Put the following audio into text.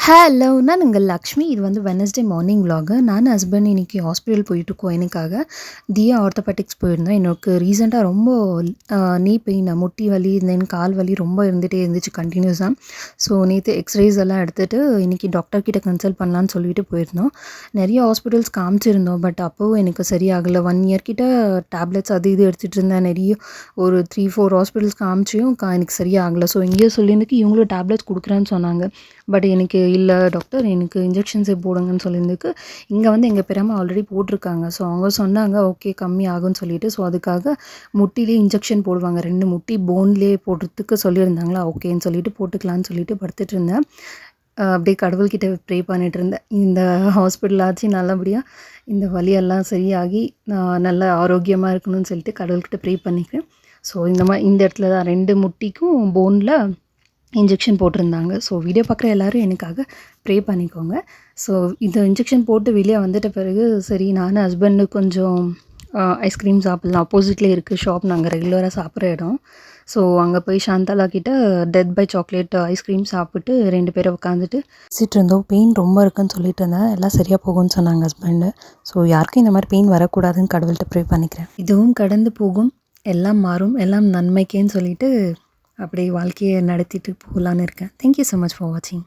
Hello! நான் உங்கள் லக்ஷ்மி. இது வந்து வெட்னஸ்டே மார்னிங் விலாகு. நானும் ஹஸ்பண்ட் இன்னைக்கு ஹாஸ்பிட்டல் போயிட்டுருக்கோம் எனக்காக. தியா ஆர்த்தோபெடிக்ஸ் போயிருந்தோம். எனக்கு ரீசென்ட்டா ரொம்ப நீ பெயின், முட்டி வலி, தென் கால் வலி ரொம்ப இருந்துகிட்டே இருந்துச்சு கண்டினியூஸா. ஸோ நேற்று எக்ஸ்ரேஸ் எல்லாம் எடுத்துகிட்டு இன்றைக்கி டாக்டர் கிட்ட கன்சல்ட் பண்ணலான்னு சொல்லிட்டு போயிருந்தோம். நிறைய ஹாஸ்பிட்டல்ஸ் காமிச்சிருந்தோம். பட் அப்போவும் எனக்கு சரியாகலை. 1 இயர் கிட்ட டேப்லெட்ஸ் அது இது எடுத்துகிட்டு இருந்தேன். நிறைய ஒரு 3-4 ஹாஸ்பிட்டல்ஸ் காமிச்சியும் எனக்கு சரியாகலை. ஸோ இங்கேயே சொல்லியிருந்துக்கு இவங்களும் டேப்லெட்ஸ் கொடுக்குறேன்னு சொன்னாங்க. பட் எனக்கு இல்லை டாக்டர், எனக்கு இன்ஜெக்ஷன்ஸே போடுங்கன்னு சொல்லியிருந்துக்கு இங்கே வந்து எங்கள் பெரியம்மா ஆல்ரெடி போட்டிருக்காங்க. ஸோ அவங்க சொன்னாங்க ஓகே கம்மி ஆகும்னு சொல்லிட்டு. ஸோ அதுக்காக முட்டிலே இன்ஜெக்ஷன் போடுவாங்க, 2 முட்டி போன்லேயே போடுறதுக்கு சொல்லியிருந்தாங்களா. ஓகேன்னு சொல்லிட்டு போட்டுக்கலான்னு சொல்லிட்டு படுத்துட்டு இருந்தேன். அப்படியே கடவுள்கிட்ட ப்ரே பண்ணிட்டு இருந்தேன், இந்த ஹாஸ்பிட்டல் ஆச்சு நல்லபடியாக இந்த வலியெல்லாம் சரியாகி நான் நல்ல ஆரோக்கியமாக இருக்கணும்னு சொல்லிட்டு கடவுள்கிட்ட ப்ரே பண்ணிக்கிறேன். ஸோ இந்த இடத்துல தான் 2 முட்டிக்கும் போனில் இன்ஜெக்ஷன் போட்டிருந்தாங்க. ஸோ வீடியோ பார்க்குற எல்லோரும் எனக்காக ப்ரே பண்ணிக்கோங்க. ஸோ இந்த இன்ஜெக்ஷன் போட்டு வெளியே வந்துட்ட பிறகு சரி நானும் ஹஸ்பண்டு கொஞ்சம் ஐஸ்கிரீம் சாப்பிட்லாம். அப்போசிட்லேயே இருக்குது ஷாப், நாங்கள் ரெகுலராக சாப்பிட்ற இடம். ஸோ அங்கே போய் சாந்தாலா கிட்ட டெத் பை சாக்லேட் ஐஸ்கிரீம் சாப்பிட்டு 2 பேரும் உட்காந்துட்டு பேசிகிட்டு இருந்தோம். பெயின் ரொம்ப இருக்குன்னு சொல்லிட்டு இருந்தேன். எல்லாம் சரியாக போகும்னு சொன்னாங்க ஹஸ்பண்டு. ஸோ யாருக்கும் இந்த மாதிரி பெயின் வரக்கூடாதுன்னு கடவுள்கிட்ட ப்ரே பண்ணிக்கிறேன். இதுவும் கடந்து போகும், எல்லாம் மாறும், எல்லாம் நன்மைக்கேன்னு சொல்லிட்டு அப்படியே வாழ்க்கையை நடத்திட்டு போகலான்னு இருக்கேன். தேங்க்யூ ஸோ மச் ஃபார் வாட்சிங்.